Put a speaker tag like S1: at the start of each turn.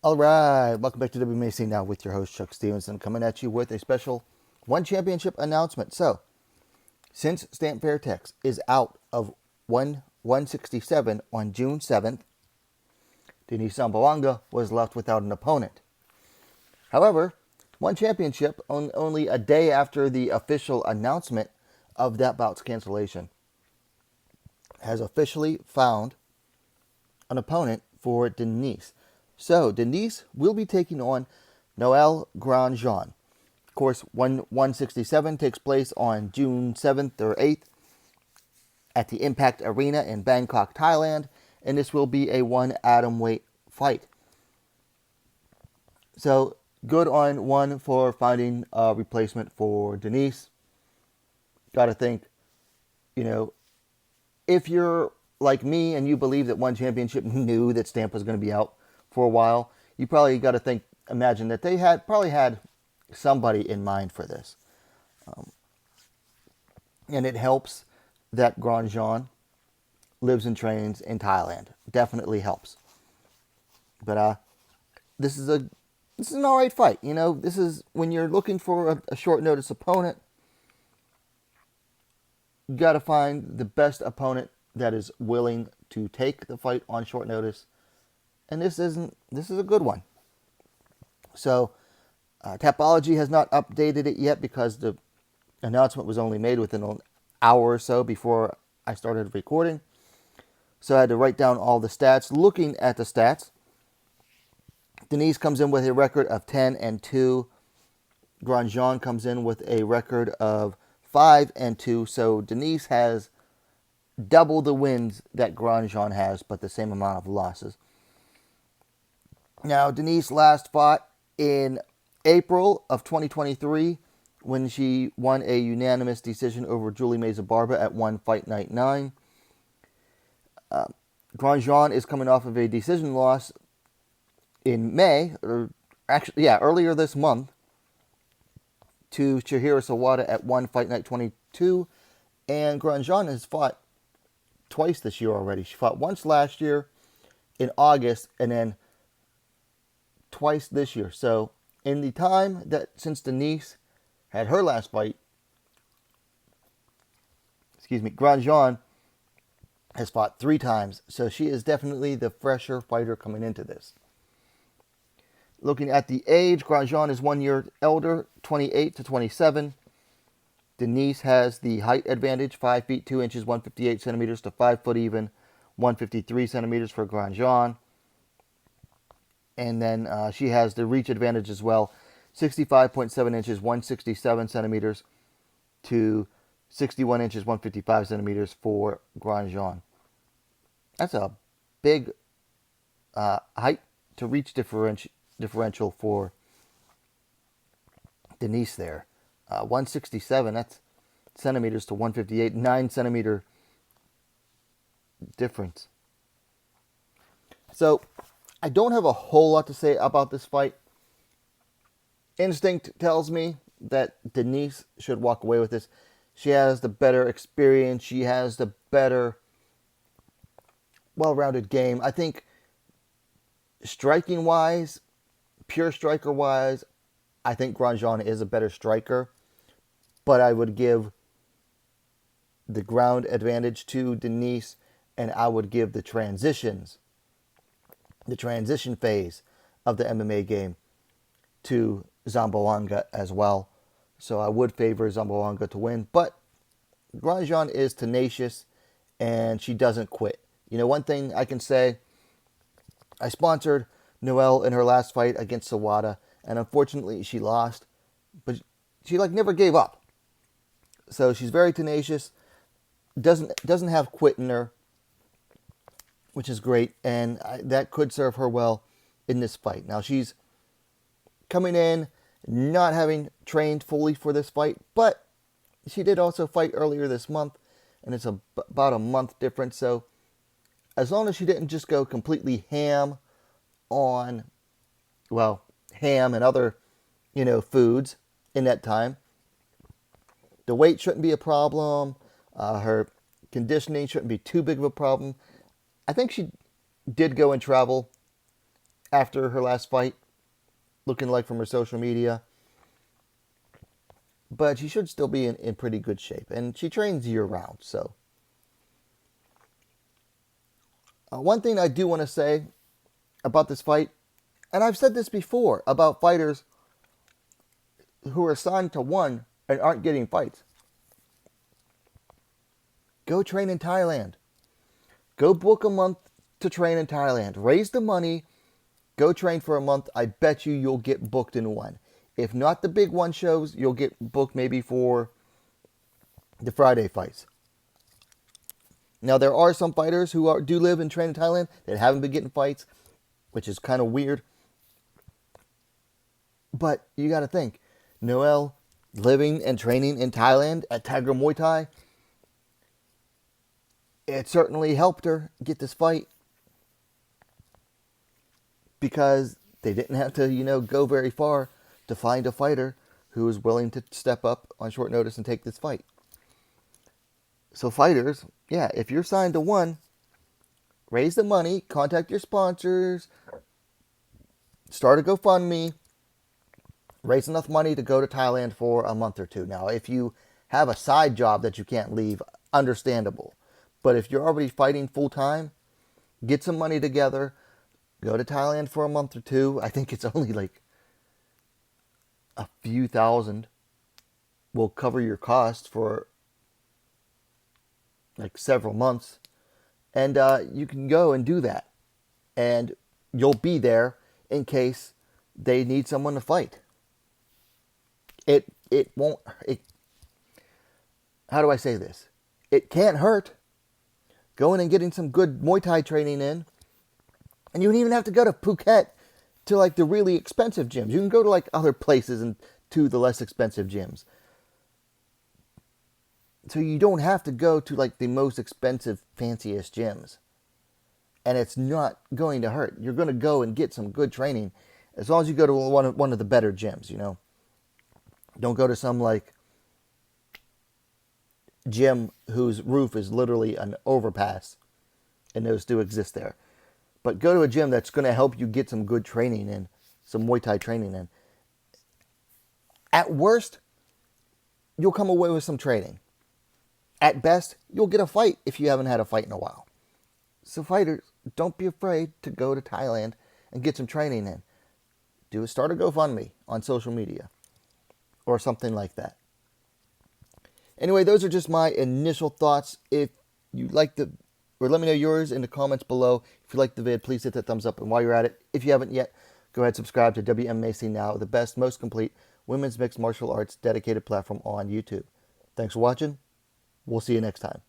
S1: All right, welcome back to WMAC now with your host Chuck Stevenson, coming at you with a special one championship announcement. So, since Stamp Fairtex is out of 167 on June 7th, Denice Zamboanga was left without an opponent. However, one championship only a day after the official announcement of that bout's cancellation has officially found an opponent for Denice. So Denice will be taking on Noelle Grandjean. Of course, 167 takes place on June 7th or 8th at the Impact Arena in Bangkok, Thailand, and this will be a one atom weight fight. So good on one for finding a replacement for Denice. Got to think, you know, if you're like me and you believe that one championship knew that Stamp was going to be out for a while, you probably got to imagine that they probably had somebody in mind for this. And it helps that Grandjean lives and trains in Thailand. Definitely helps. But this is an all right fight. You know, this is when you're looking for a short notice opponent. You got to find the best opponent that is willing to take the fight on short notice, and this is a good one. So, Tapology has not updated it yet because the announcement was only made within an hour or so before I started recording. So I had to write down all the stats. Looking at the stats, Denice comes in with a record of 10-2. Grandjean comes in with a record of 5-2. So Denice has double the wins that Grandjean has, but the same amount of losses. Now, Denice last fought in April of 2023 when she won a unanimous decision over Julie Meza-Barba at One Fight Night 9. Grandjean is coming off of a decision loss in May, or actually, earlier this month, to Chihiro Sawada at One Fight Night 22. And Grandjean has fought twice this year already. She fought once last year in August, and then twice this year. So in the time that since Denice had her last fight, Grandjean has fought 3 times. So she is definitely the fresher fighter coming into this. Looking at the age, Grandjean is 1 year elder, 28 to 27. Denice has the height advantage, 5 feet 2 inches, 158 centimeters to 5 foot even, 153 centimeters for Grandjean. And then she has the reach advantage as well, 65.7 inches, 167 centimeters to 61 inches, 155 centimeters for Grandjean. That's a big height to reach differential for Denice there. 167, that's centimeters to 158, 9 centimeter difference. So I don't have a whole lot to say about this fight. Instinct tells me that Denice should walk away with this. She has the better experience. She has the better, well-rounded game. I think striking-wise, pure striker-wise, I think Grandjean is a better striker. But I would give the ground advantage to Denice, and I would give the transition phase of the MMA game to Zamboanga as well. So I would favor Zamboanga to win. But Grandjean is tenacious, and she doesn't quit. You know, one thing I can say, I sponsored Noelle in her last fight against Sawada, and unfortunately she lost. But she never gave up. So she's very tenacious, doesn't have quit in her, which is great, and that could serve her well in this fight. Now she's coming in not having trained fully for this fight, but she did also fight earlier this month, and it's about a month difference. So as long as she didn't just go completely ham on, ham and other, foods in that time, the weight shouldn't be a problem. Her conditioning shouldn't be too big of a problem. I think she did go and travel after her last fight, looking like from her social media. But she should still be in pretty good shape. And she trains year-round, so. One thing I do want to say about this fight, and I've said this before about fighters who are signed to one and aren't getting fights. Go train in Thailand. Go book a month to train in Thailand. Raise the money. Go train for a month. I bet you'll get booked in one. If not the big one shows, you'll get booked maybe for the Friday fights. Now, there are some fighters who do live and train in Thailand that haven't been getting fights, which is kind of weird. But you got to think, Noelle living and training in Thailand at Tiger Muay Thai, it certainly helped her get this fight because they didn't have to, go very far to find a fighter who was willing to step up on short notice and take this fight. So fighters, yeah, if you're signed to one, raise the money, contact your sponsors, start a GoFundMe, raise enough money to go to Thailand for a month or two. Now, if you have a side job that you can't leave, understandable. But if you're already fighting full time, get some money together, go to Thailand for a month or two. I think it's only like a few thousand will cover your costs for like several months. And you can go and do that. And you'll be there in case they need someone to fight. It won't, how do I say this? It can't hurt. Going and getting some good Muay Thai training in. And you don't even have to go to Phuket to like the really expensive gyms. You can go to like other places and to the less expensive gyms. So you don't have to go to like the most expensive, fanciest gyms. And it's not going to hurt. You're going to go and get some good training as long as you go to one of the better gyms, Don't go to some like gym whose roof is literally an overpass, and those do exist there. But go to a gym that's going to help you get some good training in, some Muay Thai training in. At worst, you'll come away with some training. At best, you'll get a fight if you haven't had a fight in a while. So fighters, don't be afraid to go to Thailand and get some training in. Start a GoFundMe on social media or something like that. Anyway, those are just my initial thoughts. If you like let me know yours in the comments below. If you like the vid, please hit that thumbs up. And while you're at it, if you haven't yet, go ahead and subscribe to Wmma Now, the best, most complete women's mixed martial arts dedicated platform on YouTube. Thanks for watching. We'll see you next time.